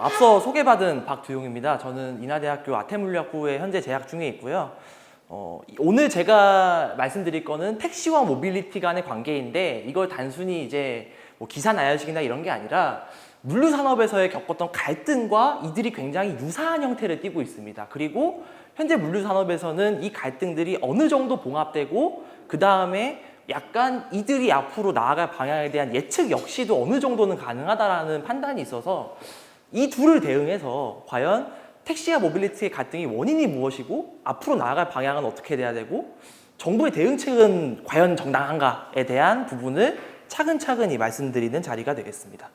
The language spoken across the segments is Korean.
앞서 소개받은 박두용입니다. 저는 인하대학교 아태물리학부에 현재 재학 중에 있고요. 오늘 제가 말씀드릴 거는 택시와 모빌리티 간의 관계인데, 이걸 단순히 이제 뭐 기사 나열식이나 이런 게 아니라 물류산업에서의 겪었던 갈등과 이들이 굉장히 유사한 형태를 띠고 있습니다. 그리고 현재 물류산업에서는 이 갈등들이 어느 정도 봉합되고, 그 다음에 약간 이들이 앞으로 나아갈 방향에 대한 예측 역시도 어느 정도는 가능하다라는 판단이 있어서, 이 둘을 대응해서 과연 택시와 모빌리티의 갈등의 원인이 무엇이고 앞으로 나아갈 방향은 어떻게 돼야 되고 정부의 대응책은 과연 정당한가에 대한 부분을 차근차근히 말씀드리는 자리가 되겠습니다.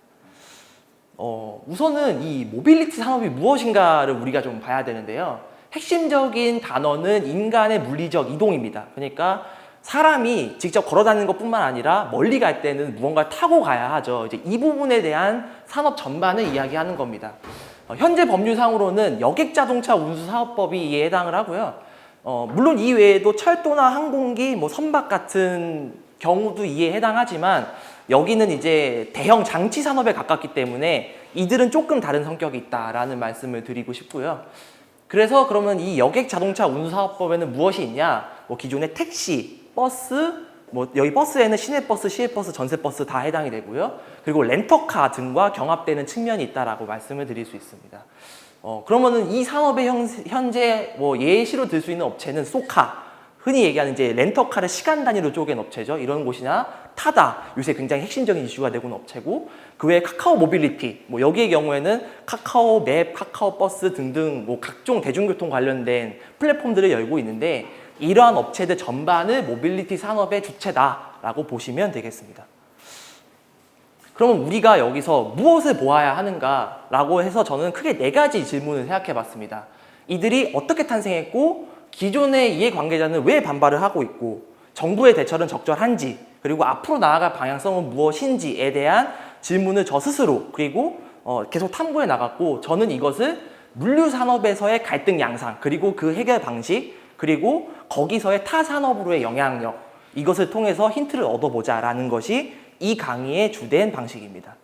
우선은 이 모빌리티 산업이 무엇인가를 우리가 좀 봐야 되는데요. 핵심적인 단어는 인간의 물리적 이동입니다. 그러니까 사람이 직접 걸어 다니는 것뿐만 아니라 멀리 갈 때는 무언가를 타고 가야 하죠. 이제 이 부분에 대한 산업 전반을 이야기하는 겁니다. 현재 법률상으로는 여객자동차 운수사업법이 이에 해당을 하고요. 물론 이 외에도 철도나 항공기, 뭐 선박 같은 경우도 이에 해당하지만, 여기는 이제 대형 장치 산업에 가깝기 때문에 이들은 조금 다른 성격이 있다라는 말씀을 드리고 싶고요. 그래서 그러면 이 여객자동차 운수사업법에는 무엇이 있냐? 뭐 기존의 택시, 버스, 뭐 여기 버스에는 시내버스, 시외버스, 전세버스 다 해당이 되고요. 그리고 렌터카 등과 경합되는 측면이 있다라고 말씀을 드릴 수 있습니다. 그러면은 이 산업의 현재 뭐 예시로 들 수 있는 업체는 쏘카, 흔히 얘기하는 이제 렌터카를 시간 단위로 쪼갠 업체죠. 이런 곳이나 타다, 요새 굉장히 핵심적인 이슈가 되고 있는 업체고, 그 외에 카카오 모빌리티, 뭐 여기의 경우에는 카카오 맵, 카카오 버스 등등 뭐 각종 대중교통 관련된 플랫폼들을 열고 있는데, 이러한 업체들 전반을 모빌리티 산업의 주체다라고 보시면 되겠습니다. 그러면 우리가 여기서 무엇을 보아야 하는가라고 해서 저는 크게 4가지 질문을 생각해 봤습니다. 이들이 어떻게 탄생했고, 기존의 이해관계자는 왜 반발을 하고 있고, 정부의 대처는 적절한지, 그리고 앞으로 나아갈 방향성은 무엇인지에 대한 질문을 저 스스로, 그리고 계속 탐구해 나갔고, 저는 이것을 물류산업에서의 갈등 양상, 그리고 그 해결 방식, 그리고 거기서의 타 산업으로의 영향력, 이것을 통해서 힌트를 얻어보자라는 것이 이 강의의 주된 방식입니다.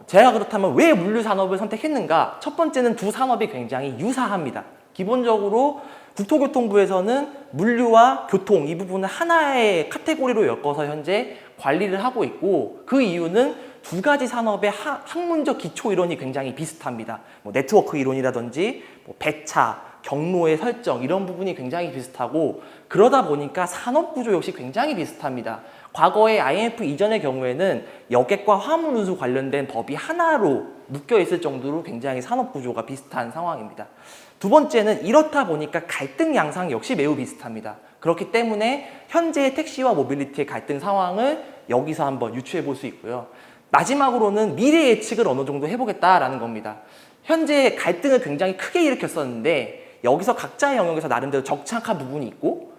제가 그렇다면 왜 물류산업을 선택했는가? 첫 번째는 두 산업이 굉장히 유사합니다. 기본적으로 국토교통부에서는 물류와 교통 이 부분을 하나의 카테고리로 엮어서 현재 관리를 하고 있고, 그 이유는 두 가지 산업의 학문적 기초 이론이 굉장히 비슷합니다. 뭐 네트워크 이론이라든지 뭐 배차, 경로의 설정, 이런 부분이 굉장히 비슷하고, 그러다 보니까 산업 구조 역시 굉장히 비슷합니다. 과거에 IMF 이전의 경우에는 여객과 화물 운수 관련된 법이 하나로 묶여 있을 정도로 굉장히 산업 구조가 비슷한 상황입니다. 두 번째는 이렇다 보니까 갈등 양상 역시 매우 비슷합니다. 그렇기 때문에 현재의 택시와 모빌리티의 갈등 상황을 여기서 한번 유추해 볼 수 있고요. 마지막으로는 미래 예측을 어느 정도 해보겠다라는 겁니다. 현재 갈등을 굉장히 크게 일으켰었는데, 여기서 각자의 영역에서 나름대로 정착한 부분이 있고,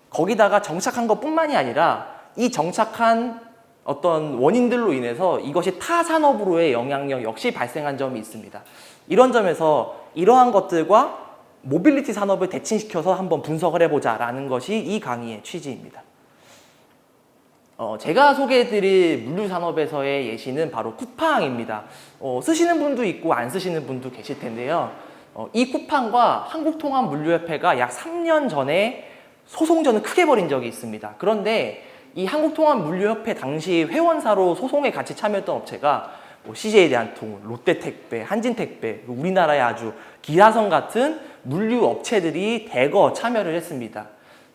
거기다가 정착한 것뿐만이 아니라 이 정착한 어떤 원인들로 인해서 이것이 타 산업으로의 영향력 역시 발생한 점이 있습니다. 이런 점에서 이러한 것들과 모빌리티 산업을 대칭시켜서 한번 분석을 해보자라는 것이 이 강의의 취지입니다. 제가 소개해드릴 물류산업에서의 예시는 바로 쿠팡입니다. 쓰시는 분도 있고 안 쓰시는 분도 계실 텐데요. 이 쿠팡과 한국통합물류협회가 약 3년 전에 소송전을 크게 벌인 적이 있습니다. 그런데 이 한국통합물류협회 당시 회원사로 소송에 같이 참여했던 업체가 뭐 CJ대한통운, 롯데택배, 한진택배, 우리나라의 아주 기라성 같은 물류업체들이 대거 참여를 했습니다.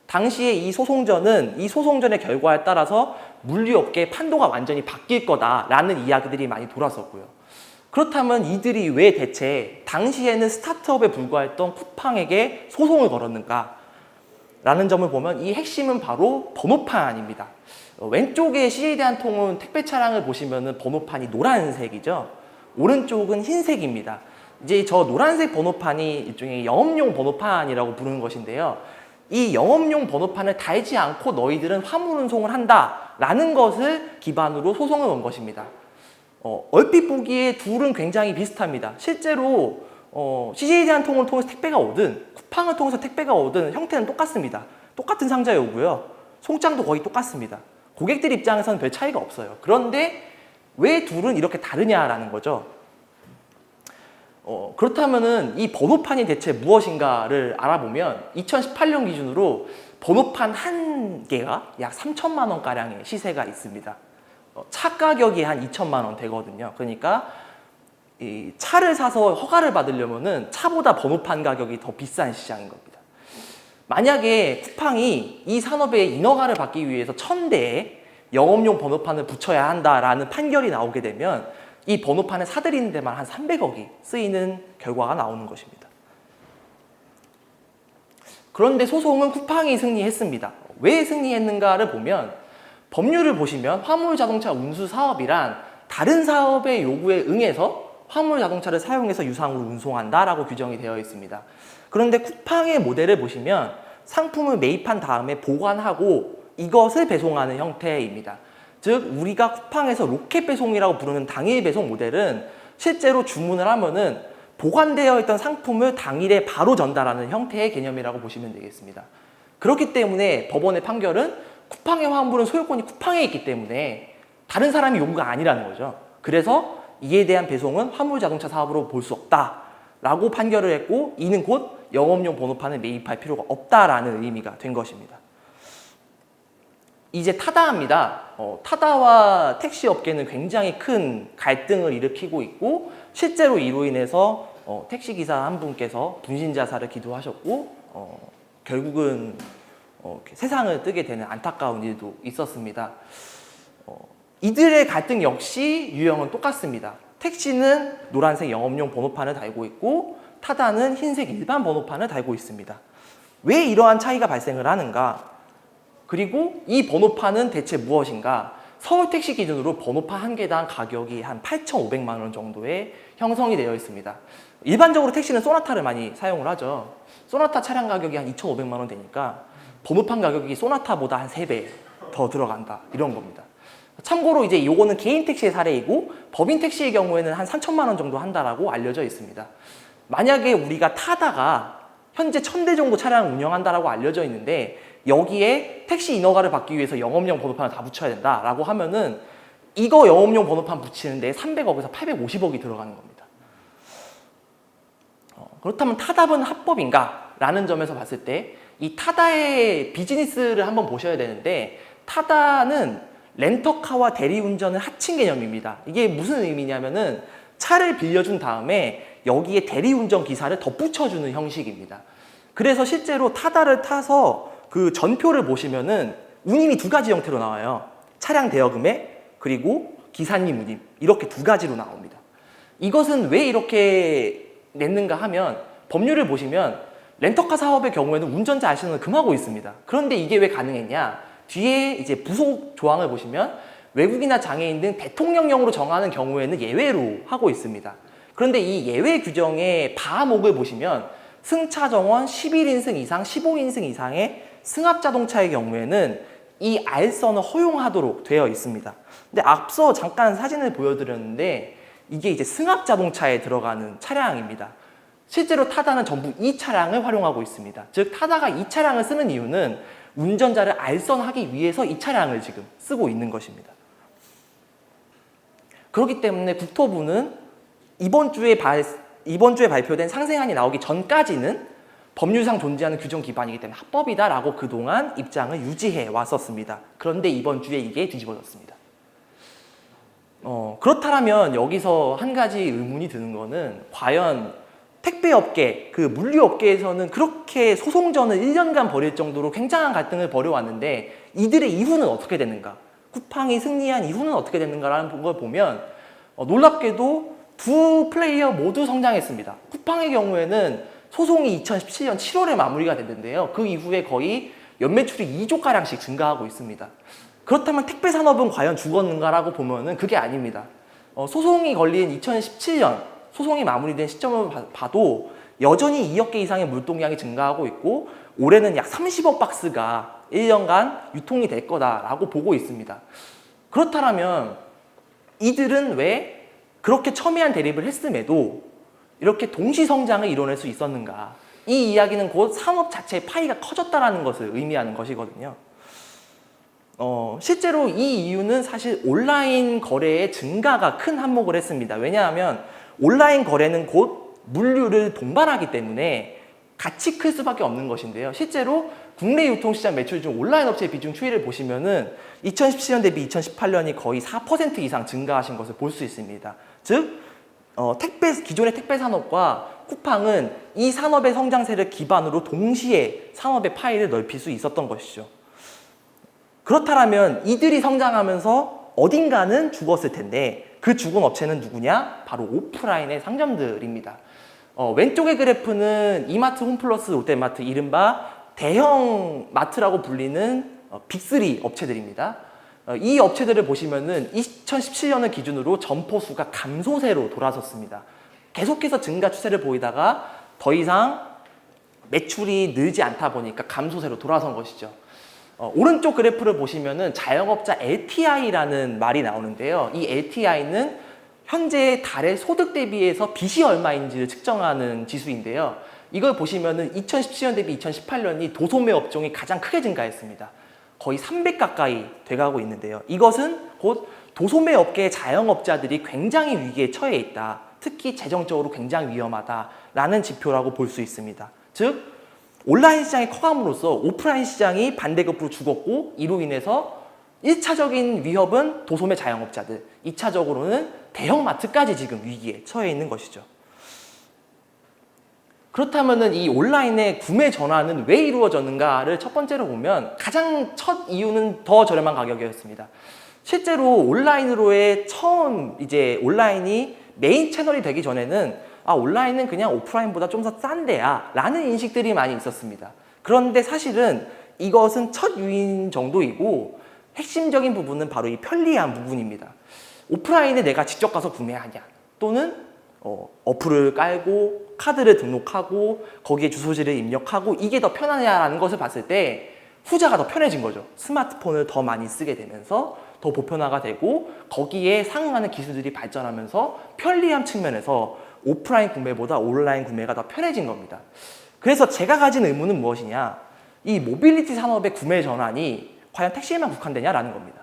당시에 이 소송전의 결과에 따라서 물류업계의 판도가 완전히 바뀔 거다라는 이야기들이 많이 돌았었고요. 그렇다면 이들이 왜 대체 당시에는 스타트업에 불과했던 쿠팡에게 소송을 걸었는가? 라는 점을 보면 이 핵심은 바로 번호판입니다. 왼쪽에 CJ대한통운 택배 차량을 보시면 번호판이 노란색이죠. 오른쪽은 흰색입니다. 이제 저 노란색 번호판이 일종의 영업용 번호판이라고 부르는 것인데요. 이 영업용 번호판을 달지 않고 너희들은 화물 운송을 한다라는 것을 기반으로 소송을 건 것입니다. 얼핏 보기에 둘은 굉장히 비슷합니다. 실제로 CJ대한통운을 통해서 택배가 오든 쿠팡을 통해서 택배가 오든 형태는 똑같습니다. 똑같은 상자에 오고요. 송장도 거의 똑같습니다. 고객들 입장에서는 별 차이가 없어요. 그런데 왜 둘은 이렇게 다르냐라는 거죠. 그렇다면은 이 번호판이 대체 무엇인가를 알아보면 2018년 기준으로 번호판 한 개가 약 3천만 원 가량의 시세가 있습니다. 차 가격이 한 2천만 원 되거든요. 그러니까 이 차를 사서 허가를 받으려면은 차보다 번호판 가격이 더 비싼 시장인 겁니다. 만약에 쿠팡이 이 산업에 인허가를 받기 위해서 1,000대의 영업용 번호판을 붙여야 한다라는 판결이 나오게 되면 이 번호판을 사들이는 데만 한 300억이 쓰이는 결과가 나오는 것입니다. 그런데 소송은 쿠팡이 승리했습니다. 왜 승리했는가를 보면 법률을 보시면 화물자동차 운수 사업이란 다른 사업의 요구에 응해서 화물자동차를 사용해서 유상으로 운송한다라고 규정이 되어 있습니다. 그런데 쿠팡의 모델을 보시면 상품을 매입한 다음에 보관하고 이것을 배송하는 형태입니다. 즉 우리가 쿠팡에서 로켓 배송이라고 부르는 당일 배송 모델은 실제로 주문을 하면은 보관되어 있던 상품을 당일에 바로 전달하는 형태의 개념이라고 보시면 되겠습니다. 그렇기 때문에 법원의 판결은 쿠팡의 화물은 소유권이 쿠팡에 있기 때문에 다른 사람이 요구가 아니라는 거죠. 그래서 이에 대한 배송은 화물자동차 사업으로 볼 수 없다라고 판결을 했고 이는 곧 영업용 번호판을 매입할 필요가 없다라는 의미가 된 것입니다. 이제 타다입니다. 타다와 택시 업계는 굉장히 큰 갈등을 일으키고 있고 실제로 이로 인해서 택시기사 한 분께서 분신자살을 기도하셨고 결국은 세상을 뜨게 되는 안타까운 일도 있었습니다. 이들의 갈등 역시 유형은 똑같습니다. 택시는 노란색 영업용 번호판을 달고 있고 타다는 흰색 일반 번호판을 달고 있습니다. 왜 이러한 차이가 발생을 하는가? 그리고 이 번호판은 대체 무엇인가? 서울택시 기준으로 번호판 한 개당 가격이 한 8,500만 원 정도에 형성이 되어 있습니다. 일반적으로 택시는 소나타를 많이 사용을 하죠. 소나타 차량 가격이 한 2,500만 원 되니까 번호판 가격이 소나타보다 한 3배 더 들어간다 이런 겁니다. 참고로 이제 요거는 개인 택시의 사례이고 법인 택시의 경우에는 한 3천만 원 정도 한다라고 알려져 있습니다. 만약에 우리가 타다가 현재 1,000대 정도 차량을 운영한다라고 알려져 있는데 여기에 택시 인허가를 받기 위해서 영업용 번호판을 다 붙여야 된다라고 하면은 이거 영업용 번호판 붙이는데 300억에서 850억이 들어가는 겁니다. 그렇다면 타다는 합법인가? 라는 점에서 봤을 때 이 타다의 비즈니스를 한번 보셔야 되는데 타다는 렌터카와 대리운전을 합친 개념입니다. 이게 무슨 의미냐면은 차를 빌려준 다음에 여기에 대리운전 기사를 덧붙여주는 형식입니다. 그래서 실제로 타다를 타서 그 전표를 보시면은 운임이 두 가지 형태로 나와요. 차량 대여금액 그리고 기사님 운임 이렇게 두 가지로 나옵니다. 이것은 왜 이렇게 냈는가 하면 법률을 보시면 렌터카 사업의 경우에는 운전자 알선을 금하고 있습니다. 그런데 이게 왜 가능했냐? 뒤에 이제 부속 조항을 보시면 외국이나 장애인 등 대통령령으로 정하는 경우에는 예외로 하고 있습니다. 그런데 이 예외 규정의 바목을 보시면 승차 정원 11인승 이상, 15인승 이상의 승합 자동차의 경우에는 이 알선을 허용하도록 되어 있습니다. 근데 앞서 잠깐 사진을 보여드렸는데 이게 이제 승합 자동차에 들어가는 차량입니다. 실제로 타다는 전부 이 차량을 활용하고 있습니다. 즉 타다가 이 차량을 쓰는 이유는 운전자를 알선하기 위해서 이 차량을 지금 쓰고 있는 것입니다. 그렇기 때문에 국토부는 이번 주에 발표된 상생안이 나오기 전까지는 법률상 존재하는 규정 기반이기 때문에 합법이다라고 그동안 입장을 유지해 왔었습니다. 그런데 이번 주에 이게 뒤집어졌습니다. 그렇다면 여기서 한 가지 의문이 드는 거는 과연 택배업계, 그 물류업계에서는 그렇게 소송전을 1년간 벌일 정도로 굉장한 갈등을 벌여왔는데 이들의 이후는 어떻게 됐는가? 쿠팡이 승리한 이후는 어떻게 됐는가라는 걸 보면 놀랍게도 두 플레이어 모두 성장했습니다. 쿠팡의 경우에는 소송이 2017년 7월에 마무리가 됐는데요. 그 이후에 거의 연매출이 2조가량씩 증가하고 있습니다. 그렇다면 택배산업은 과연 죽었는가라고 보면은 그게 아닙니다. 소송이 걸린 2017년 소송이 마무리된 시점을 봐도 여전히 2억 개 이상의 물동량이 증가하고 있고 올해는 약 30억 박스가 1년간 유통이 될 거다라고 보고 있습니다. 그렇다면 이들은 왜 그렇게 첨예한 대립을 했음에도 이렇게 동시 성장을 이뤄낼 수 있었는가? 이 이야기는 곧 산업 자체의 파이가 커졌다는 것을 의미하는 것이거든요. 실제로 이 이유는 사실 온라인 거래의 증가가 큰 한몫을 했습니다. 왜냐하면 온라인 거래는 곧 물류를 동반하기 때문에 같이 클 수밖에 없는 것인데요. 실제로 국내 유통시장 매출 중 온라인 업체의 비중 추이를 보시면은 2017년 대비 2018년이 거의 4% 이상 증가하신 것을 볼 수 있습니다. 즉, 기존의 택배 산업과 쿠팡은 이 산업의 성장세를 기반으로 동시에 산업의 파이를 넓힐 수 있었던 것이죠. 그렇다면 이들이 성장하면서 어딘가는 죽었을 텐데 그 죽은 업체는 누구냐? 바로 오프라인의 상점들입니다. 왼쪽의 그래프는 이마트, 홈플러스, 롯데마트, 이른바 대형 마트라고 불리는 빅3 업체들입니다. 이 업체들을 보시면은 2017년을 기준으로 점포 수가 감소세로 돌아섰습니다. 계속해서 증가 추세를 보이다가 더 이상 매출이 늘지 않다 보니까 감소세로 돌아선 것이죠. 오른쪽 그래프를 보시면은 자영업자 LTI라는 말이 나오는데요. 이 LTI는 현재 달의 소득 대비해서 빚이 얼마인지를 측정하는 지수인데요. 이걸 보시면은 2017년 대비 2018년이 도소매 업종이 가장 크게 증가했습니다. 거의 300 가까이 돼가고 있는데요. 이것은 곧 도소매 업계의 자영업자들이 굉장히 위기에 처해 있다. 특히 재정적으로 굉장히 위험하다라는 지표라고 볼 수 있습니다. 즉, 온라인 시장이 커감으로써 오프라인 시장이 반대급부로 죽었고 이로 인해서 1차적인 위협은 도소매 자영업자들, 2차적으로는 대형마트까지 지금 위기에 처해 있는 것이죠. 그렇다면 이 온라인의 구매 전환은 왜 이루어졌는가를 첫 번째로 보면 가장 첫 이유는 더 저렴한 가격이었습니다. 실제로 온라인으로의 처음 온라인이 메인 채널이 되기 전에는 온라인은 그냥 오프라인보다 좀 더 싼 데야 라는 인식들이 많이 있었습니다. 그런데 사실은 이것은 첫 유인 정도이고 핵심적인 부분은 바로 이 편리한 부분입니다. 오프라인에 내가 직접 가서 구매하냐 또는 어플을 깔고 카드를 등록하고 거기에 주소지를 입력하고 이게 더 편하냐라는 것을 봤을 때 후자가 더 편해진 거죠. 스마트폰을 더 많이 쓰게 되면서 더 보편화가 되고 거기에 상응하는 기술들이 발전하면서 편리함 측면에서 오프라인 구매보다 온라인 구매가 더 편해진 겁니다. 그래서 제가 가진 의문은 무엇이냐? 이 모빌리티 산업의 구매 전환이 과연 택시에만 국한되냐라는 겁니다.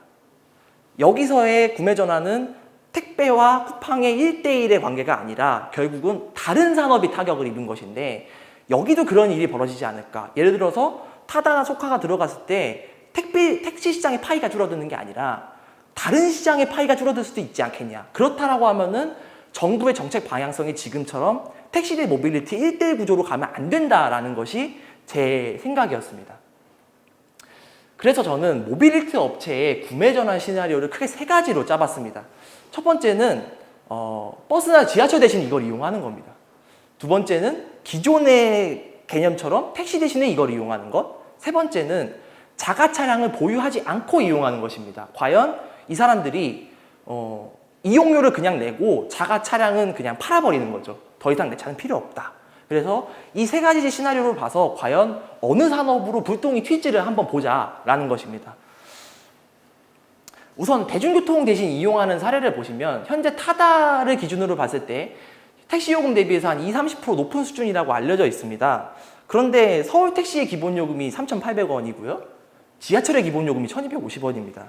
여기서의 구매 전환은 택배와 쿠팡의 1대1의 관계가 아니라 결국은 다른 산업이 타격을 입은 것인데 여기도 그런 일이 벌어지지 않을까. 예를 들어서 타다나 소카가 들어갔을 때 택시 시장의 파이가 줄어드는 게 아니라 다른 시장의 파이가 줄어들 수도 있지 않겠냐. 그렇다라고 하면은 정부의 정책 방향성이 지금처럼 택시 대 모빌리티 1대1 구조로 가면 안 된다라는 것이 제 생각이었습니다. 그래서 저는 모빌리티 업체의 구매 전환 시나리오를 크게 세 가지로 짜봤습니다. 첫 번째는 버스나 지하철 대신 이걸 이용하는 겁니다. 두 번째는 기존의 개념처럼 택시 대신에 이걸 이용하는 것. 세 번째는 자가 차량을 보유하지 않고 이용하는 것입니다. 과연 이 사람들이 이용료를 그냥 내고 자가 차량은 그냥 팔아버리는 거죠. 더 이상 내 차는 필요 없다. 그래서 이 세 가지 시나리오를 봐서 과연 어느 산업으로 불똥이 튈지를 한번 보자라는 것입니다. 우선 대중교통 대신 이용하는 사례를 보시면 현재 타다를 기준으로 봤을 때 택시 요금 대비해서 한 20-30% 높은 수준이라고 알려져 있습니다. 그런데 서울 택시의 기본 요금이 3,800원이고요. 지하철의 기본 요금이 1,250원입니다.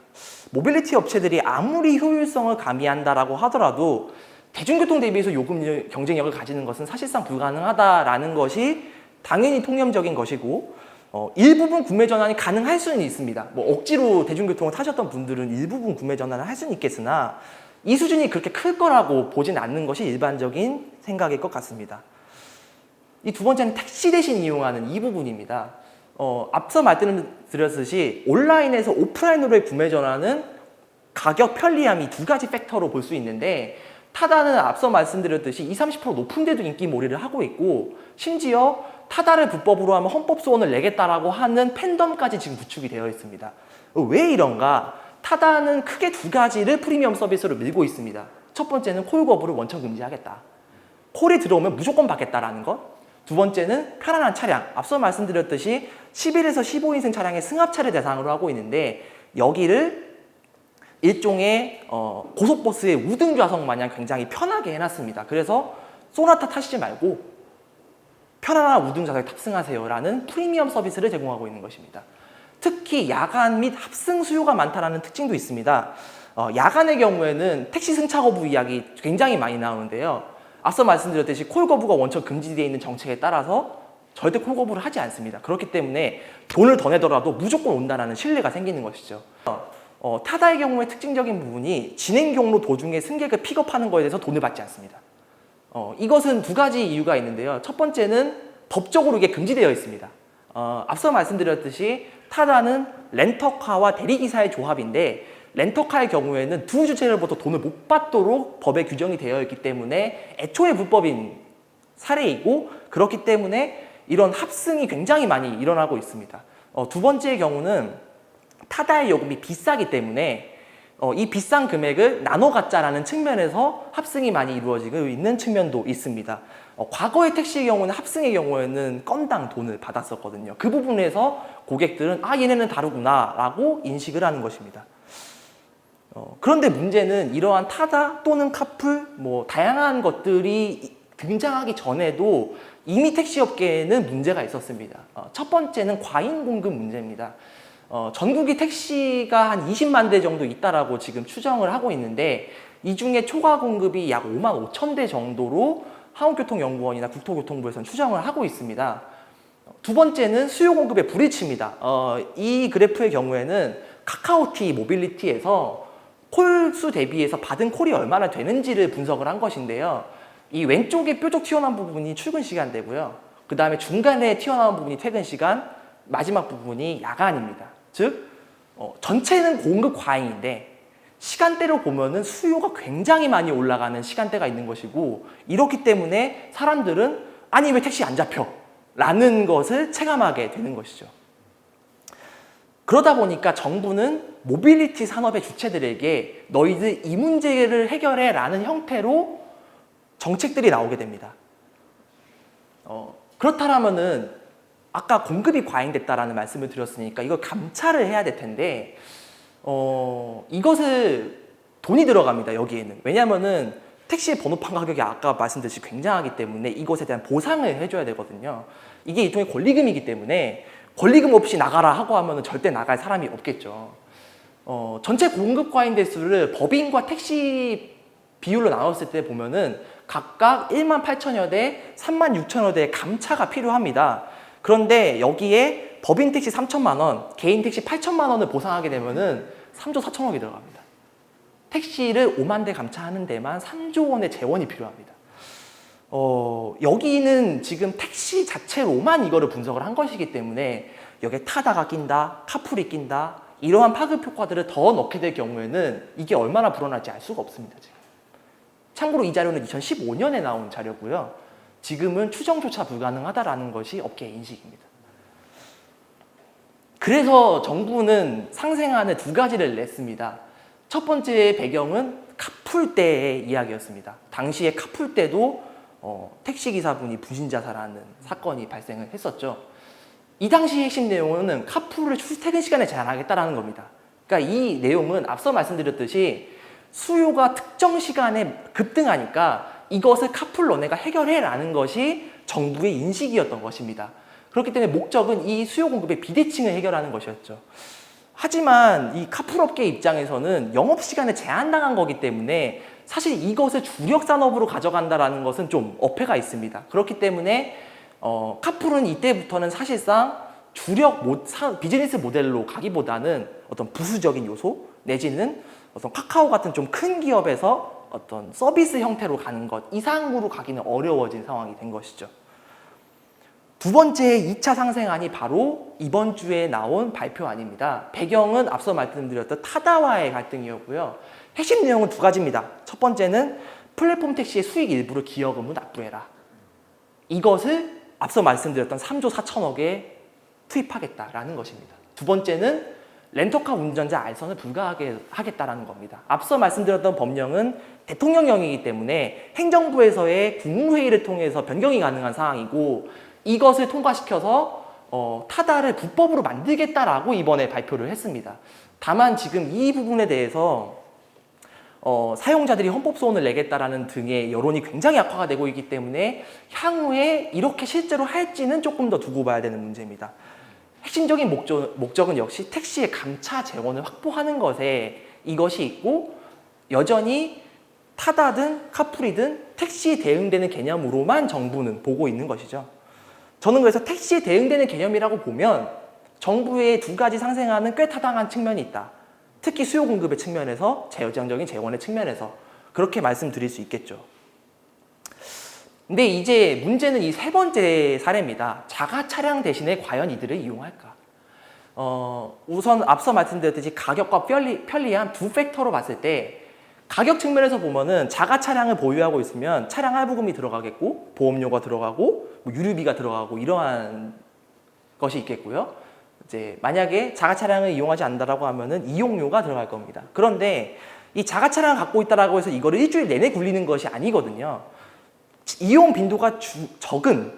모빌리티 업체들이 아무리 효율성을 가미한다라고 하더라도 대중교통 대비해서 요금 경쟁력을 가지는 것은 사실상 불가능하다라는 것이 당연히 통념적인 것이고 일부분 구매 전환이 가능할 수는 있습니다. 억지로 대중교통을 타셨던 분들은 일부분 구매 전환을 할 수는 있겠으나 이 수준이 그렇게 클 거라고 보진 않는 것이 일반적인 생각일 것 같습니다. 이 두 번째는 택시 대신 이용하는 이 부분입니다. 앞서 말씀드렸듯이 온라인에서 오프라인으로의 구매 전환은 가격 편리함이 두 가지 팩터로 볼 수 있는데 타다는 앞서 말씀드렸듯이 20-30% 높은데도 인기몰이를 하고 있고 심지어 타다를 불법으로 하면 헌법 소원을 내겠다라고 하는 팬덤까지 지금 구축이 되어 있습니다. 왜 이런가? 타다는 크게 두 가지를 프리미엄 서비스로 밀고 있습니다. 첫 번째는 콜 거부를 원천 금지하겠다. 콜이 들어오면 무조건 받겠다라는 것. 두 번째는 편안한 차량. 앞서 말씀드렸듯이 11에서 15인승 차량의 승합차를 대상으로 하고 있는데 여기를 일종의 고속버스의 우등 좌석 마냥 굉장히 편하게 해놨습니다. 그래서 소나타 타시지 말고 편안한 우등 좌석에 탑승하세요라는 프리미엄 서비스를 제공하고 있는 것입니다. 특히 야간 및 합승 수요가 많다는 특징도 있습니다. 야간의 경우에는 택시 승차 거부 이야기 굉장히 많이 나오는데요. 앞서 말씀드렸듯이 콜 거부가 원천 금지되어 있는 정책에 따라서 절대 콜 거부를 하지 않습니다. 그렇기 때문에 돈을 더 내더라도 무조건 온다라는 신뢰가 생기는 것이죠. 타다의 경우에 특징적인 부분이 진행 경로 도중에 승객을 픽업하는 것에 대해서 돈을 받지 않습니다. 이것은 두 가지 이유가 있는데요. 첫 번째는 법적으로 이게 금지되어 있습니다. 앞서 말씀드렸듯이 타다는 렌터카와 대리기사의 조합인데 렌터카의 경우에는 두 주체로부터 돈을 못 받도록 법에 규정이 되어 있기 때문에 애초에 불법인 사례이고, 그렇기 때문에 이런 합승이 굉장히 많이 일어나고 있습니다. 두 번째의 경우는 타다의 요금이 비싸기 때문에 이 비싼 금액을 나눠 갖자라는 측면에서 합승이 많이 이루어지고 있는 측면도 있습니다. 과거의 택시의 경우는 합승의 경우에는 건당 돈을 받았었거든요. 그 부분에서 고객들은 얘네는 다르구나 라고 인식을 하는 것입니다. 그런데 문제는 이러한 타다 또는 카풀 다양한 것들이 등장하기 전에도 이미 택시업계에는 문제가 있었습니다. 첫 번째는 과잉 공급 문제입니다. 전국이 택시가 한 20만 대 정도 있다라고 지금 추정을 하고 있는데, 이 중에 초과 공급이 약 5만 5천 대 정도로 한국교통연구원이나 국토교통부에서는 추정을 하고 있습니다. 두 번째는 수요 공급의 불일치입니다. 이 그래프의 경우에는 카카오티 모빌리티에서 콜수 대비해서 받은 콜이 얼마나 되는지를 분석을 한 것인데요. 이 왼쪽에 뾰족 튀어나온 부분이 출근 시간대고요. 그 다음에 중간에 튀어나온 부분이 퇴근 시간, 마지막 부분이 야간입니다. 즉 전체는 공급 과잉인데 시간대로 보면은 수요가 굉장히 많이 올라가는 시간대가 있는 것이고, 이렇기 때문에 사람들은 아니 왜 택시 안 잡혀? 라는 것을 체감하게 되는 것이죠. 그러다 보니까 정부는 모빌리티 산업의 주체들에게 너희들 이 문제를 해결해 라는 형태로 정책들이 나오게 됩니다. 그렇다면은 아까 공급이 과잉됐다라는 말씀을 드렸으니까 이걸 감차를 해야 될 텐데 이것을 돈이 들어갑니다. 여기에는. 왜냐하면은 택시의 번호판 가격이 아까 말씀드렸듯이 굉장하기 때문에 이것에 대한 보상을 해줘야 되거든요. 이게 일종의 권리금이기 때문에 권리금 없이 나가라 하고 하면은 절대 나갈 사람이 없겠죠. 전체 공급 과잉 대수를 법인과 택시 비율로 나눴을 때 보면은 각각 1만 8천여 대, 3만 6천여 대의 감차가 필요합니다. 그런데 여기에 법인 택시 3천만 원, 개인 택시 8천만 원을 보상하게 되면은 3조 4천억이 들어갑니다. 택시를 5만 대 감차하는 데만 3조 원의 재원이 필요합니다. 여기는 지금 택시 자체로만 이거를 분석을 한 것이기 때문에 여기에 타다가 낀다, 카풀이 낀다, 이러한 파급 효과들을 더 넣게 될 경우에는 이게 얼마나 불어날지 알 수가 없습니다. 지금. 참고로 이 자료는 2015년에 나온 자료고요. 지금은 추정조차 불가능하다라는 것이 업계의 인식입니다. 그래서 정부는 상생안을 두 가지를 냈습니다. 첫 번째 배경은 카풀 때의 이야기였습니다. 당시에 카풀 때도 택시기사분이 분신자살하는 사건이 발생을 했었죠. 이 당시 핵심 내용은 카풀을 출퇴근 시간에 제한하겠다라는 겁니다. 그러니까 이 내용은 앞서 말씀드렸듯이 수요가 특정 시간에 급등하니까 이것을 카풀 너네가 해결해라는 것이 정부의 인식이었던 것입니다. 그렇기 때문에 목적은 이 수요 공급의 비대칭을 해결하는 것이었죠. 하지만 이 카풀 업계 입장에서는 영업시간에 제한당한 거기 때문에 사실 이것을 주력 산업으로 가져간다는 것은 좀 어폐가 있습니다. 그렇기 때문에 카풀은 이때부터는 사실상 주력 비즈니스 모델로 가기보다는 어떤 부수적인 요소 내지는 어떤 카카오 같은 좀 큰 기업에서 어떤 서비스 형태로 가는 것 이상으로 가기는 어려워진 상황이 된 것이죠. 두 번째 2차 상생안이 바로 이번 주에 나온 발표안입니다. 배경은 앞서 말씀드렸던 타다와의 갈등이었고요. 핵심 내용은 두 가지입니다. 첫 번째는 플랫폼 택시의 수익 일부를 기여금으로 납부해라. 이것을 앞서 말씀드렸던 3조 4천억에 투입하겠다라는 것입니다. 두 번째는 렌터카 운전자 알선을 불가하게 하겠다라는 겁니다. 앞서 말씀드렸던 법령은 대통령령이기 때문에 행정부에서의 국무회의를 통해서 변경이 가능한 사항이고, 이것을 통과시켜서 타다를 불법으로 만들겠다라고 이번에 발표를 했습니다. 다만 지금 이 부분에 대해서 사용자들이 헌법소원을 내겠다라는 등의 여론이 굉장히 악화가 되고 있기 때문에 향후에 이렇게 실제로 할지는 조금 더 두고 봐야 되는 문제입니다. 핵심적인 목적은 역시 택시의 감차 재원을 확보하는 것에 이것이 있고, 여전히 타다든 카풀이든 택시에 대응되는 개념으로만 정부는 보고 있는 것이죠. 저는 그래서 택시에 대응되는 개념이라고 보면 정부의 두 가지 상생하는 꽤 타당한 측면이 있다. 특히 수요 공급의 측면에서, 재정적인 재원의 측면에서 그렇게 말씀드릴 수 있겠죠. 근데 이제 문제는 이 세 번째 사례입니다. 자가 차량 대신에 과연 이들을 이용할까? 우선 앞서 말씀드렸듯이 가격과 편리함 두 팩터로 봤을 때 가격 측면에서 보면은 자가 차량을 보유하고 있으면 차량 할부금이 들어가겠고 보험료가 들어가고 뭐 유류비가 들어가고 이러한 것이 있겠고요. 이제 만약에 자가 차량을 이용하지 않는다라고 하면은 이용료가 들어갈 겁니다. 그런데 이 자가 차량을 갖고 있다라고 해서 이거를 일주일 내내 굴리는 것이 아니거든요. 이용 빈도가 적은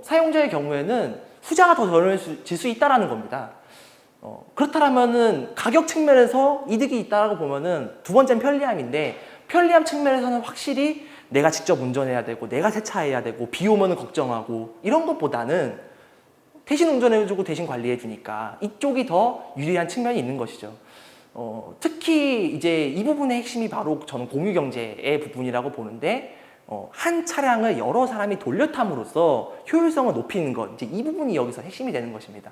사용자의 경우에는 후자가 더 덜어질 수 있다라는 겁니다. 그렇다면은 가격 측면에서 이득이 있다라고 보면은 두 번째는 편리함인데 편리함 측면에서는 확실히 내가 직접 운전해야 되고 내가 세차해야 되고 비 오면은 걱정하고 이런 것보다는 대신 운전해주고 대신 관리해주니까 이쪽이 더 유리한 측면이 있는 것이죠. 특히 이제 이 부분의 핵심이 바로 저는 공유경제의 부분이라고 보는데 한 차량을 여러 사람이 돌려 탐으로써 효율성을 높이는 것, 이제 이 부분이 여기서 핵심이 되는 것입니다.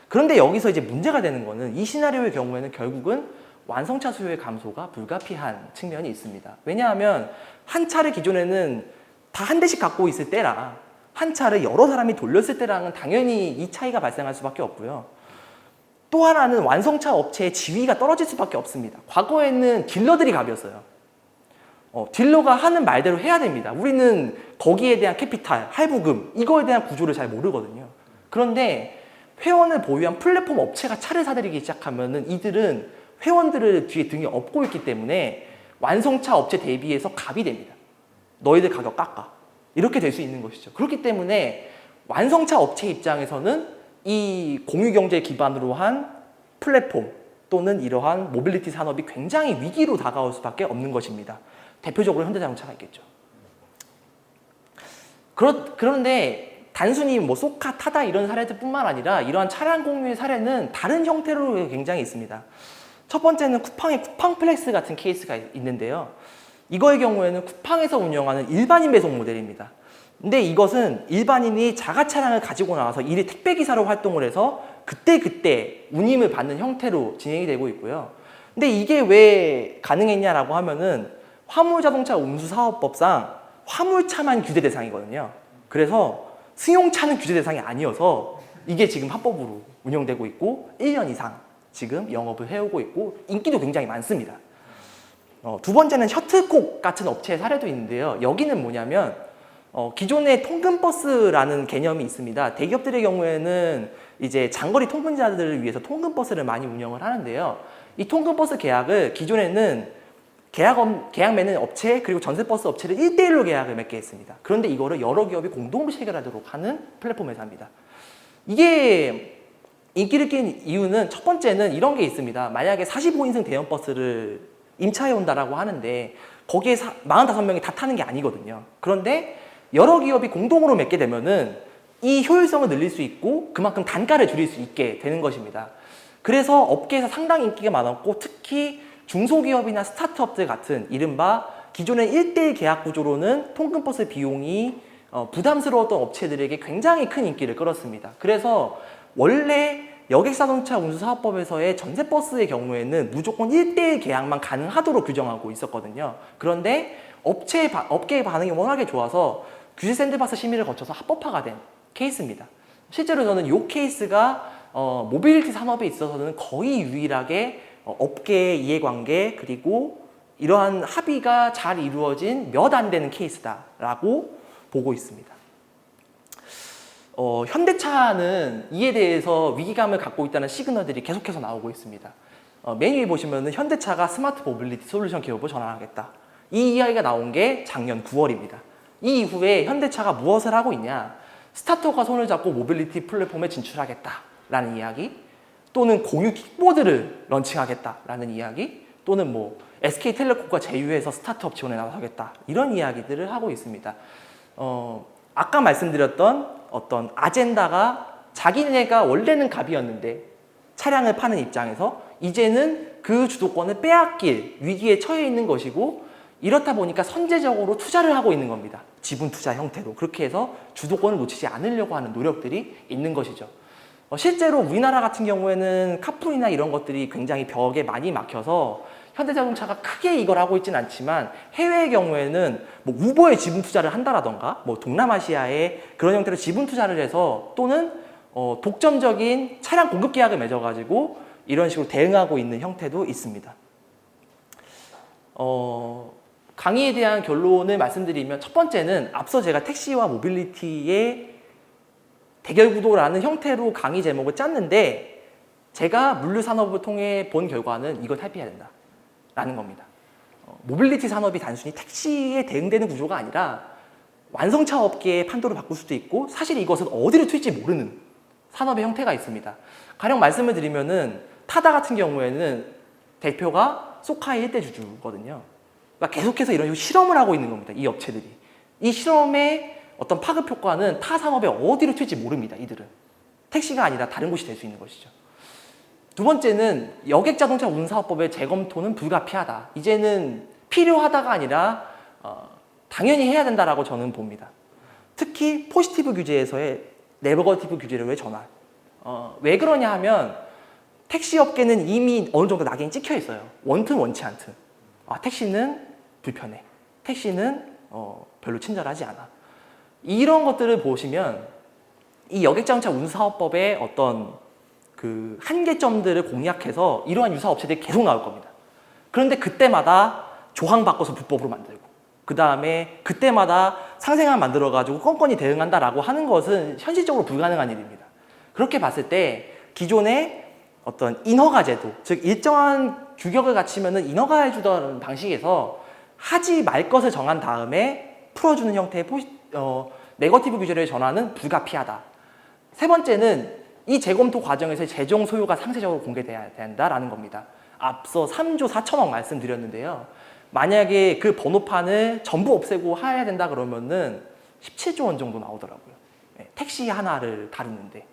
그런데 여기서 이제 문제가 되는 거는 이 시나리오의 경우에는 결국은 완성차 수요의 감소가 불가피한 측면이 있습니다. 왜냐하면 한 차를 기존에는 다 한 대씩 갖고 있을 때랑 한 차를 여러 사람이 돌렸을 때랑은 당연히 이 차이가 발생할 수밖에 없고요. 또 하나는 완성차 업체의 지위가 떨어질 수밖에 없습니다. 과거에는 딜러들이 갑이었어요. 딜러가 하는 말대로 해야 됩니다. 우리는 거기에 대한 캐피탈, 할부금 이거에 대한 구조를 잘 모르거든요. 그런데 회원을 보유한 플랫폼 업체가 차를 사들이기 시작하면은 이들은 회원들을 뒤에 등에 업고 있기 때문에 완성차 업체 대비해서 갑이 됩니다. 너희들 가격 깎아. 이렇게 될 수 있는 것이죠. 그렇기 때문에 완성차 업체 입장에서는 이 공유경제 기반으로 한 플랫폼 또는 이러한 모빌리티 산업이 굉장히 위기로 다가올 수밖에 없는 것입니다. 대표적으로 현대자동차가 있겠죠. 그런데 단순히 뭐 쏘카, 타다 이런 사례들뿐만 아니라 이러한 차량 공유의 사례는 다른 형태로 굉장히 있습니다. 첫 번째는 쿠팡의 쿠팡플렉스 같은 케이스가 있는데요. 이거의 경우에는 쿠팡에서 운영하는 일반인 배송 모델입니다. 근데 이것은 일반인이 자가 차량을 가지고 나와서 일일 택배기사로 활동을 해서 그때 운임을 받는 형태로 진행이 되고 있고요. 근데 이게 왜 가능했냐라고 하면은 화물자동차 운수사업법상 화물차만 규제 대상이거든요. 그래서 승용차는 규제 대상이 아니어서 이게 지금 합법으로 운영되고 있고 1년 이상 지금 영업을 해오고 있고 인기도 굉장히 많습니다. 두 번째는 셔틀콕 같은 업체의 사례도 있는데요. 여기는 뭐냐면 기존의 통근버스라는 개념이 있습니다. 대기업들의 경우에는 이제 장거리 통근자들을 위해서 통근버스를 많이 운영을 하는데요. 이 통근버스 계약을 기존에는 계약 맺는 업체 그리고 전세버스 업체를 1대1로 계약을 맺게 했습니다. 그런데 이거를 여러 기업이 공동으로 체결하도록 하는 플랫폼 회사입니다. 이게 인기를 끈 이유는 첫 번째는 이런 게 있습니다. 만약에 45인승 대형 버스를 임차해 온다라고 하는데 거기에 45명이 다 타는 게 아니거든요. 그런데 여러 기업이 공동으로 맺게 되면은 이 효율성을 늘릴 수 있고 그만큼 단가를 줄일 수 있게 되는 것입니다. 그래서 업계에서 상당히 인기가 많았고 특히 중소기업이나 스타트업들 같은 이른바 기존의 1대1 계약 구조로는 통근버스 비용이 부담스러웠던 업체들에게 굉장히 큰 인기를 끌었습니다. 그래서 원래 여객자동차 운수사업법에서의 전세버스의 경우에는 무조건 1대1 계약만 가능하도록 규정하고 있었거든요. 그런데 업계의 반응이 워낙에 좋아서 규제 샌드박스 심의를 거쳐서 합법화가 된 케이스입니다. 실제로 저는 이 케이스가 모빌리티 산업에 있어서는 거의 유일하게 업계의 이해관계 그리고 이러한 합의가 잘 이루어진 몇 안 되는 케이스다라고 보고 있습니다. 현대차는 이에 대해서 위기감을 갖고 있다는 시그널들이 계속해서 나오고 있습니다. 맨 위에 보시면 현대차가 스마트 모빌리티 솔루션 기업을 전환하겠다. 이 이야기가 나온 게 작년 9월입니다. 이 이후에 현대차가 무엇을 하고 있냐? 스타트업과 손을 잡고 모빌리티 플랫폼에 진출하겠다라는 이야기, 또는 공유 킥보드를 런칭하겠다라는 이야기, 또는 뭐 SK텔레콤과 제휴해서 스타트업 지원에 나서겠다 이런 이야기들을 하고 있습니다. 아까 말씀드렸던 어떤 아젠다가 자기네가 원래는 갑이었는데 차량을 파는 입장에서 이제는 그 주도권을 빼앗길 위기에 처해 있는 것이고 이렇다 보니까 선제적으로 투자를 하고 있는 겁니다. 지분 투자 형태로. 그렇게 해서 주도권을 놓치지 않으려고 하는 노력들이 있는 것이죠. 실제로 우리나라 같은 경우에는 카풀이나 이런 것들이 굉장히 벽에 많이 막혀서 현대자동차가 크게 이걸 하고 있지는 않지만 해외의 경우에는 뭐 우버에 지분 투자를 한다라던가 뭐 동남아시아에 그런 형태로 지분 투자를 해서 또는 독점적인 차량 공급 계약을 맺어가지고 이런 식으로 대응하고 있는 형태도 있습니다. 강의에 대한 결론을 말씀드리면 첫 번째는 앞서 제가 택시와 모빌리티의 대결 구도라는 형태로 강의 제목을 짰는데 제가 물류 산업을 통해 본 결과는 이걸 탈피해야 된다 라는 겁니다. 모빌리티 산업이 단순히 택시에 대응되는 구조가 아니라 완성차 업계의 판도를 바꿀 수도 있고 사실 이것은 어디로 튈지 모르는 산업의 형태가 있습니다. 가령 말씀을 드리면은 타다 같은 경우에는 대표가 소카의 1대 주주거든요. 그러니까 계속해서 이런 식으로 실험을 하고 있는 겁니다. 이 업체들이. 이 실험의 어떤 파급 효과는 타 산업에 어디로 튈지 모릅니다. 이들은. 택시가 아니라 다른 곳이 될 수 있는 것이죠. 두 번째는 여객자동차 운사업법의 재검토는 불가피하다. 이제는 필요하다가 아니라 당연히 해야 된다라고 저는 봅니다. 특히 포지티브 규제에서의 네거티브 규제로의 전환. 왜 그러냐 하면 택시 업계는 이미 어느 정도 낙인이 찍혀 있어요. 원튼 원치 않든. 택시는 불편해. 택시는 별로 친절하지 않아. 이런 것들을 보시면 이 여객자동차 운사업법의 어떤 그 한계점들을 공략해서 이러한 유사업체들이 계속 나올 겁니다. 그런데 그때마다 조항 바꿔서 불법으로 만들고 그 다음에 그때마다 상생안 만들어가지고 건건히 대응한다라고 하는 것은 현실적으로 불가능한 일입니다. 그렇게 봤을 때 기존의 어떤 인허가 제도, 즉 일정한 규격을 갖추면은 인허가해 주던 방식에서 하지 말 것을 정한 다음에 풀어주는 형태의 네거티브 규제를 전환은 불가피하다. 세 번째는 이 재검토 과정에서 재정 소요가 상세적으로 공개돼야 된다라는 겁니다. 앞서 3조 4천억 말씀드렸는데요. 만약에 그 번호판을 전부 없애고 해야 된다 그러면은 17조 원 정도 나오더라고요. 택시 하나를 다루는데.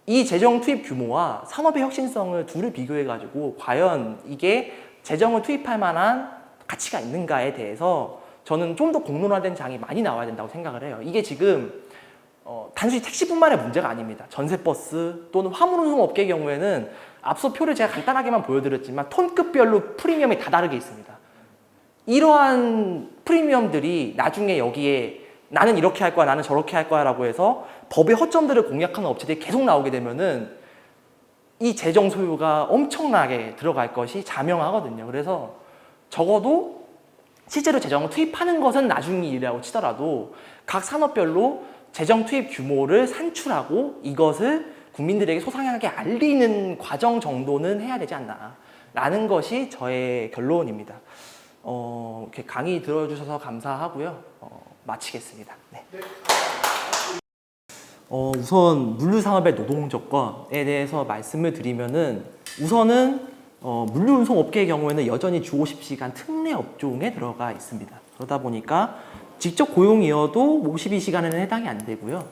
이 재정 투입 규모와 산업의 혁신성을 둘을 비교해가지고 과연 이게 재정을 투입할 만한 가치가 있는가에 대해서 저는 좀 더 공론화된 장이 많이 나와야 된다고 생각을 해요. 이게 지금 단순히 택시뿐만의 문제가 아닙니다. 전세버스 또는 화물운송 업계의 경우에는 앞서 표를 제가 간단하게만 보여드렸지만 톤급별로 프리미엄이 다 다르게 있습니다. 이러한 프리미엄들이 나중에 여기에 나는 이렇게 할 거야, 나는 저렇게 할 거야 라고 해서 법의 허점들을 공략하는 업체들이 계속 나오게 되면은 이 재정 소요가 엄청나게 들어갈 것이 자명하거든요. 그래서 적어도 실제로 재정을 투입하는 것은 나중 일이라고 치더라도 각 산업별로 재정 투입 규모를 산출하고 이것을 국민들에게 소상하게 알리는 과정 정도는 해야 되지 않나 라는 것이 저의 결론입니다. 이렇게 강의 들어주셔서 감사하고요. 마치겠습니다. 네. 우선 물류산업의 노동조건에 대해서 말씀을 드리면은 우선은 물류운송업계의 경우에는 여전히 주 50시간 특례 업종에 들어가 있습니다. 그러다 보니까 직접 고용이어도 52시간에는 해당이 안 되고요.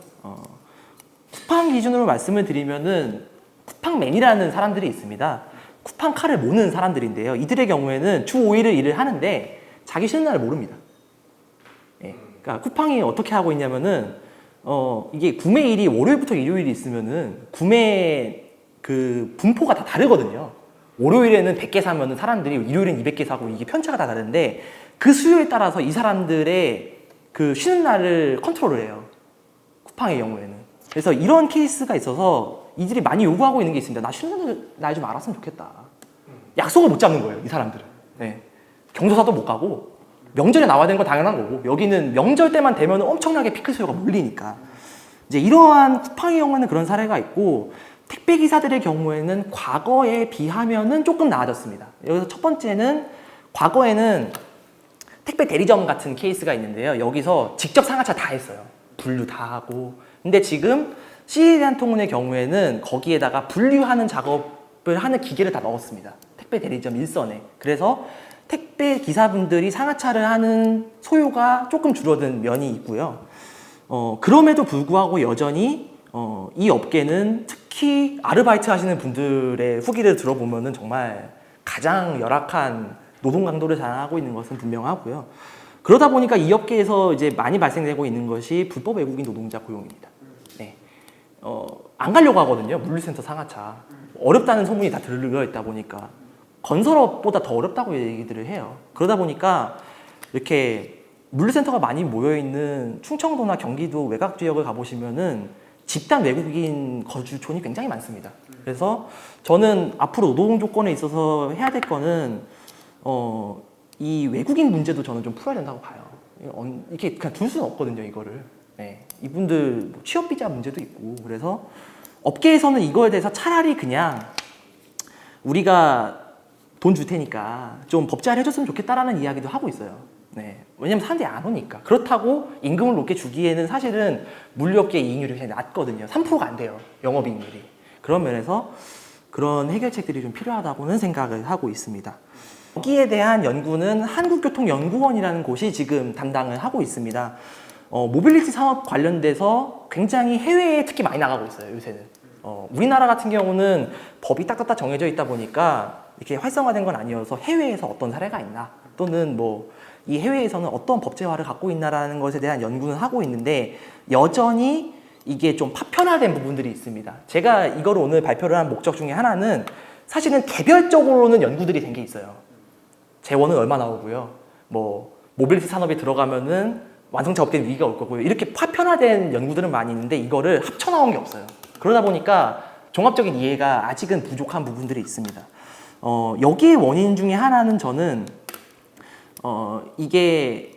쿠팡 기준으로 말씀을 드리면은 쿠팡맨이라는 사람들이 있습니다. 쿠팡카를 모는 사람들인데요. 이들의 경우에는 주 5일을 일을 하는데 자기 쉬는 날을 모릅니다. 예, 그러니까 쿠팡이 어떻게 하고 있냐면은 이게 구매일이 월요일부터 일요일이 있으면은 구매 그 분포가 다 다르거든요. 월요일에는 100개 사면은 사람들이 일요일엔 200개 사고 이게 편차가 다 다른데 그 수요에 따라서 이 사람들의 그 쉬는 날을 컨트롤을 해요. 쿠팡의 경우에는. 그래서 이런 케이스가 있어서 이들이 많이 요구하고 있는 게 있습니다. 나 쉬는 날 좀 알았으면 좋겠다. 약속을 못 잡는 거예요, 이 사람들은. 네. 경조사도 못 가고 명절에 나와야 되는 건 당연한 거고 여기는 명절 때만 되면 엄청나게 피크 수요가 몰리니까 이제 이러한 쿠팡의 경우에는 그런 사례가 있고 택배 기사들의 경우에는 과거에 비하면은 조금 나아졌습니다. 여기서 첫 번째는 과거에는 택배 대리점 같은 케이스가 있는데요. 여기서 직접 상하차 다 했어요. 분류 다 하고. 근데 지금 CJ 경우에는 거기에다가 분류하는 작업을 하는 기계를 다 넣었습니다. 택배 대리점 일선에. 그래서 택배 기사분들이 상하차를 하는 소요가 조금 줄어든 면이 있고요. 그럼에도 불구하고 여전히 이 업계는 특히 아르바이트 하시는 분들의 후기를 들어보면은 정말 가장 열악한 노동 강도를 자랑하고 있는 것은 분명하고요. 그러다 보니까 이 업계에서 이제 많이 발생되고 있는 것이 불법 외국인 노동자 고용입니다. 네. 안 가려고 하거든요. 물류센터 상하차. 어렵다는 소문이 다 들려 있다 보니까 건설업보다 더 어렵다고 얘기들을 해요. 그러다 보니까 이렇게 물류센터가 많이 모여있는 충청도나 경기도 외곽 지역을 가보시면은 집단 외국인 거주촌이 굉장히 많습니다. 그래서 저는 앞으로 노동 조건에 있어서 해야 될 거는 이 외국인 문제도 저는 좀 풀어야 된다고 봐요. 이렇게 그냥 둘 수는 없거든요, 이거를. 네. 이분들 뭐 취업 비자 문제도 있고 그래서 업계에서는 이거에 대해서 차라리 그냥 우리가 돈 줄 테니까 좀 법제화를 해줬으면 좋겠다라는 이야기도 하고 있어요. 네. 왜냐면 사람들이 안 오니까. 그렇다고 임금을 높게 주기에는 사실은 물류업계 이익률이 굉장히 낮거든요. 3%가 안 돼요. 영업이익률이. 그런 면에서 그런 해결책들이 좀 필요하다고는 생각을 하고 있습니다. 여기에 대한 연구는 한국교통연구원이라는 곳이 지금 담당을 하고 있습니다. 모빌리티 산업 관련돼서 굉장히 해외에 특히 많이 나가고 있어요, 요새는. 우리나라 같은 경우는 법이 딱딱딱 정해져 있다 보니까 이렇게 활성화된 건 아니어서 해외에서 어떤 사례가 있나 또는 뭐 이 해외에서는 어떤 법제화를 갖고 있나라는 것에 대한 연구는 하고 있는데 여전히 이게 좀 파편화된 부분들이 있습니다. 제가 이걸 오늘 발표를 한 목적 중에 하나는 사실은 개별적으로는 연구들이 된 게 있어요. 재원은 얼마 나오고요. 뭐 모빌리티 산업에 들어가면은 완성차 업계는 위기가 올 거고요. 이렇게 파편화된 연구들은 많이 있는데 이거를 합쳐 나온 게 없어요. 그러다 보니까 종합적인 이해가 아직은 부족한 부분들이 있습니다. 여기에 원인 중에 하나는 저는 이게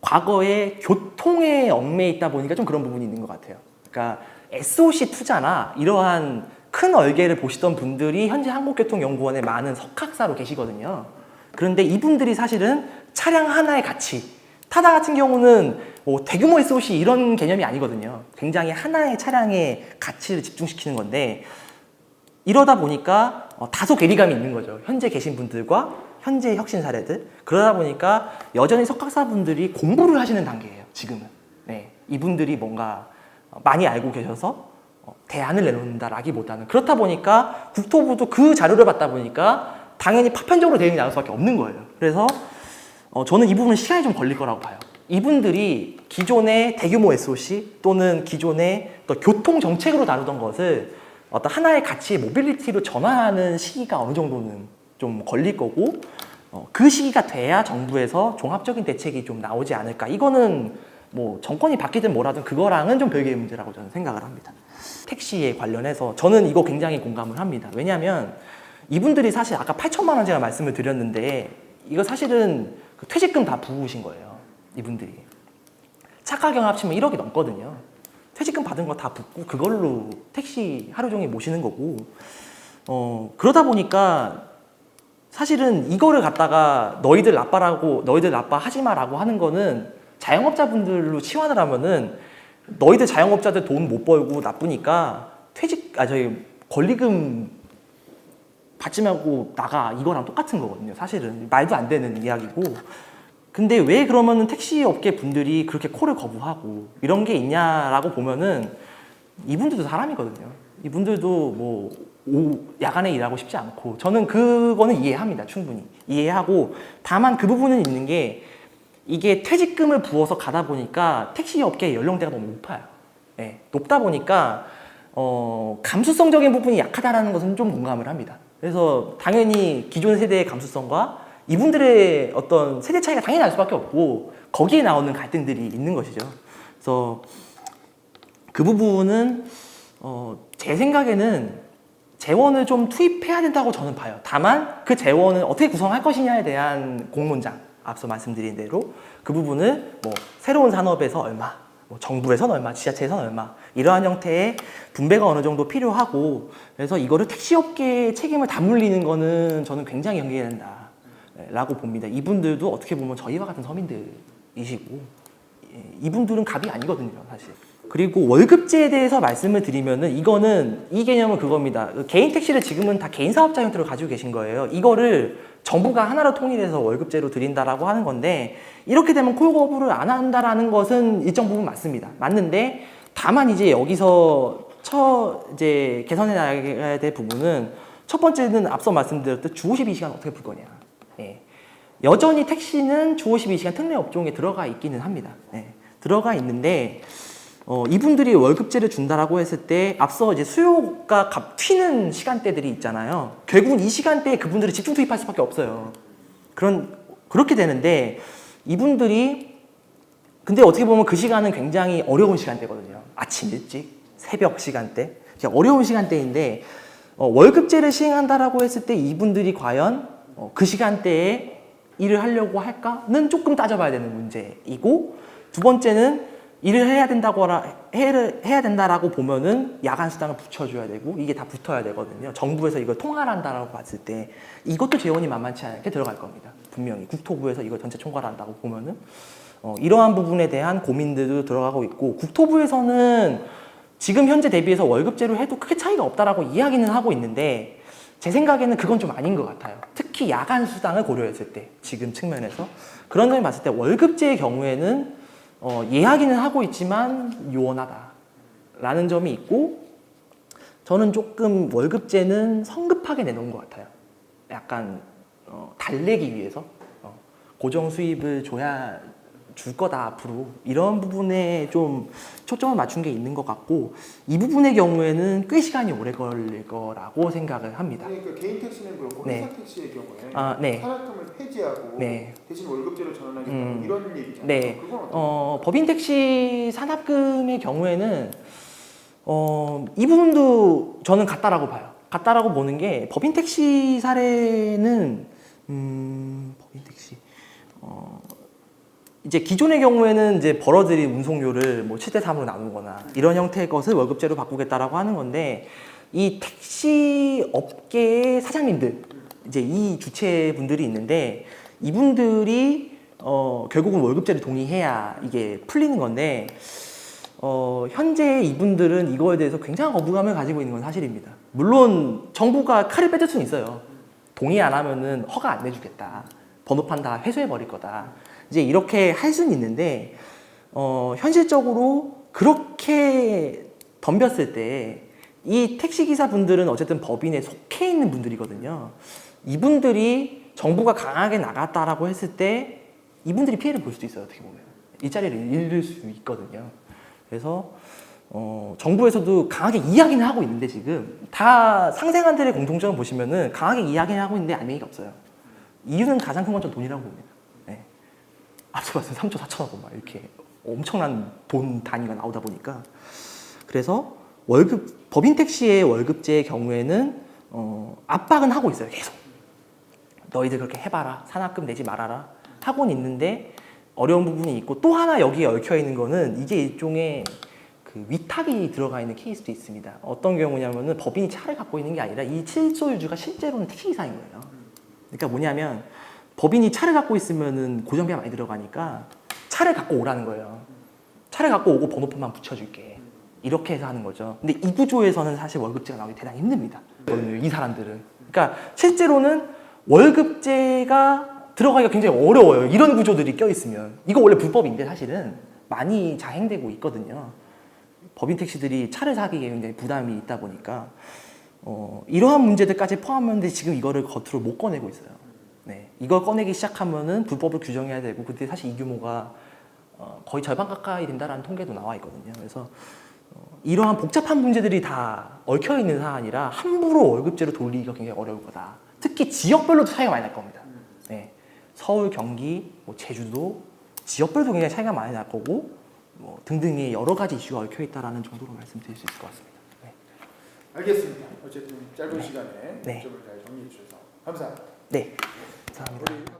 과거에 교통에 얽매여 있다 보니까 좀 그런 부분이 있는 것 같아요. 그러니까 SOC 투자나 이러한 큰 얼개를 보시던 분들이 현재 한국교통연구원에 많은 석학사로 계시거든요. 그런데 이분들이 사실은 차량 하나의 가치, 타다 같은 경우는 뭐 대규모 SOC 이런 개념이 아니거든요. 굉장히 하나의 차량의 가치를 집중시키는 건데 이러다 보니까 다소 괴리감이 있는 거죠. 현재 계신 분들과 현재 혁신 사례들. 그러다 보니까 여전히 석학사분들이 공부를 하시는 단계예요, 지금은. 네, 이분들이 뭔가 많이 알고 계셔서 대안을 내놓는다라기보다는 그렇다 보니까 국토부도 그 자료를 받다 보니까 당연히 파편적으로 대응이 나올 수밖에 없는 거예요. 그래서 저는 이 부분은 시간이 좀 걸릴 거라고 봐요. 이분들이 기존의 대규모 SOC 또는 기존의 또 교통 정책으로 다루던 것을 어떤 하나의 가치의 모빌리티로 전환하는 시기가 어느 정도는 좀 걸릴 거고 그 시기가 돼야 정부에서 종합적인 대책이 좀 나오지 않을까. 이거는 뭐 정권이 바뀌든 뭐라든 그거랑은 좀 별개의 문제라고 저는 생각을 합니다. 택시에 관련해서 저는 이거 굉장히 공감을 합니다. 왜냐하면 이분들이 사실 아까 8천만 원 제가 말씀을 드렸는데 이거 사실은 그 퇴직금 다 부으신 거예요. 이분들이. 차가경 합치면 1억이 넘거든요. 퇴직금 받은 거 다 붓고 그걸로 택시 하루 종일 모시는 거고 그러다 보니까 사실은 이거를 갖다가 너희들 나빠 하지 마라고 하는 거는 자영업자분들로 치환을 하면은 너희들 자영업자들 돈 못 벌고 나쁘니까 권리금 받지 말고 나가 이거랑 똑같은 거거든요. 사실은 말도 안 되는 이야기고. 근데 왜 그러면은 택시 업계 분들이 그렇게 콜을 거부하고 이런 게 있냐라고 보면은 이분들도 사람이거든요. 이분들도 뭐 야간에 일하고 싶지 않고 저는 그거는 이해합니다. 충분히 이해하고 다만 그 부분은 있는 게 이게 퇴직금을 부어서 가다 보니까 택시 업계의 연령대가 너무 높아요. 네, 높다 보니까 감수성적인 부분이 약하다라는 것은 좀 공감을 합니다. 그래서 당연히 기존 세대의 감수성과 이분들의 어떤 세대 차이가 당연히 날 수밖에 없고 거기에 나오는 갈등들이 있는 것이죠. 그래서 그 부분은 제 생각에는 재원을 좀 투입해야 된다고 저는 봐요. 다만 그 재원을 어떻게 구성할 것이냐에 대한 공론장, 앞서 말씀드린 대로 그 부분을 뭐 새로운 산업에서 얼마, 뭐 정부에서는 얼마, 지자체에서는 얼마 이러한 형태의 분배가 어느 정도 필요하고 그래서 이거를 택시업계의 책임을 다 물리는 거는 저는 굉장히 경계해야 된다라고 봅니다. 이분들도 어떻게 보면 저희와 같은 서민들이시고 이분들은 갑이 아니거든요, 사실. 그리고 월급제에 대해서 말씀을 드리면은 이 개념은 그겁니다. 개인 택시를 지금은 다 개인 사업자 형태로 가지고 계신 거예요. 이거를 정부가 하나로 통일해서 월급제로 드린다라고 하는 건데 이렇게 되면 콜 거부를 안 한다라는 것은 일정 부분 맞습니다. 맞는데 다만 이제 여기서 이제 개선해 나가야 될 부분은 첫 번째는 앞서 말씀드렸듯 주 52시간 어떻게 풀 거냐. 예. 여전히 택시는 주 52시간 특례 업종에 들어가 있기는 합니다. 네, 들어가 있는데 이분들이 월급제를 준다라고 했을 때 앞서 이제 수요가 튀는 시간대들이 있잖아요. 결국은 이 시간대에 그분들이 집중 투입할 수밖에 없어요. 그렇게 되는데 이분들이 근데 어떻게 보면 그 시간은 굉장히 어려운 시간대거든요. 아침 일찍, 새벽 시간대, 어려운 시간대인데 월급제를 시행한다라고 했을 때 이분들이 과연 그 시간대에 일을 하려고 할까는 조금 따져봐야 되는 문제이고, 두 번째는 일을 해야 된다라고 보면은 야간 수당을 붙여줘야 되고 이게 다 붙어야 되거든요. 정부에서 이걸 통할한다라고 봤을 때 이것도 재원이 만만치 않게 들어갈 겁니다. 분명히 국토부에서 이걸 전체 총괄한다고 보면은 이러한 부분에 대한 고민들도 들어가고 있고, 국토부에서는 지금 현재 대비해서 월급제로 해도 크게 차이가 없다라고 이야기는 하고 있는데 제 생각에는 그건 좀 아닌 것 같아요. 특히 야간 수당을 고려했을 때 지금 측면에서 그런 점을 봤을 때 월급제의 경우에는 이야기는 하고 있지만 요원하다라는 점이 있고, 저는 조금 월급제는 성급하게 내놓은 것 같아요. 약간 달래기 위해서 고정 수입을 줄 거다 앞으로, 이런 부분에 좀 초점을 맞춘 게 있는 것 같고, 이 부분의 경우에는 꽤 시간이 오래 걸릴 거라고 생각을 합니다. 그러니까 개인 택시는 그렇고 네. 회사 택시의 경우에 네. 산학금을 폐지하고 네. 대신 월급제로 전환하겠다 이런 얘기잖아요. 네. 그건 어떻게 법인 택시 산학금의 경우에는 이 부분도 저는 같다라고 봐요. 같다라고 보는 게, 법인 택시 사례는 법인 택시 이제 기존의 경우에는 이제 벌어들인 운송료를 뭐 7대 3으로 나누거나 이런 형태의 것을 월급제로 바꾸겠다라고 하는 건데, 이 택시 업계의 사장님들, 이제 이 주체분들이 있는데 이분들이 결국은 월급제를 동의해야 이게 풀리는 건데, 현재 이분들은 이거에 대해서 굉장한 거부감을 가지고 있는 건 사실입니다. 물론 정부가 칼을 빼줄 수는 있어요. 동의 안 하면은 허가 안 내주겠다, 번호판 다 회수해 버릴 거다, 이제 이렇게 할 수는 있는데 현실적으로 그렇게 덤볐을 때 이 택시기사 분들은 어쨌든 법인에 속해 있는 분들이거든요. 이분들이 정부가 강하게 나갔다라고 했을 때 이분들이 피해를 볼 수도 있어요. 어떻게 보면 일자리를 잃을 수 있거든요. 그래서 정부에서도 강하게 이야기는 하고 있는데, 지금 다 상생한들의 공통점을 보시면은 강하게 이야기는 하고 있는데 안명이가 없어요. 이유는 가장 큰 건 전 돈이라고 봅니다. 네. 앞서 봤을 때 3조 4천억 막 이렇게 엄청난 돈 단위가 나오다 보니까, 그래서 법인 택시의 월급제의 경우에는 압박은 하고 있어요. 계속 너희들 그렇게 해봐라, 산학금 내지 말아라 하고는 있는데 어려운 부분이 있고, 또 하나 여기에 얽혀 있는 거는 이게 일종의 그 위탁이 들어가 있는 케이스도 있습니다. 어떤 경우냐면은 법인이 차를 갖고 있는 게 아니라 이 칠소유주가 실제로는 택시기사인 거예요. 그러니까 뭐냐면 법인이 차를 갖고 있으면은 고정비가 많이 들어가니까 차를 갖고 오라는 거예요. 차를 갖고 오고 번호판만 붙여줄게, 이렇게 해서 하는 거죠. 근데 이 구조에서는 사실 월급제가 나오기 대단히 힘듭니다. 이 사람들은. 그러니까 실제로는 월급제가 들어가기가 굉장히 어려워요. 이런 구조들이 껴있으면. 이거 원래 불법인데 사실은 많이 자행되고 있거든요. 법인 택시들이 차를 사기에 굉장히 부담이 있다 보니까 이러한 문제들까지 포함하는데 지금 이거를 겉으로 못 꺼내고 있어요. 네, 이걸 꺼내기 시작하면은 불법을 규정해야 되고, 그때 사실 이 규모가 거의 절반 가까이 된다라는 통계도 나와 있거든요. 그래서 이러한 복잡한 문제들이 다 얽혀 있는 사안이라 함부로 월급제로 돌리기가 굉장히 어려울 거다. 특히 지역별로도 차이가 많이 날 겁니다. 네, 서울, 경기, 뭐 제주도 지역별도 굉장히 차이가 많이 날 거고, 뭐 등등의 여러 가지 이슈가 얽혀 있다라는 정도로 말씀드릴 수 있을 것 같습니다. 네. 알겠습니다. 어쨌든 짧은 시간에 네. 점을 잘 정리해 주셔서 감사합니다. 네, 감사합니다.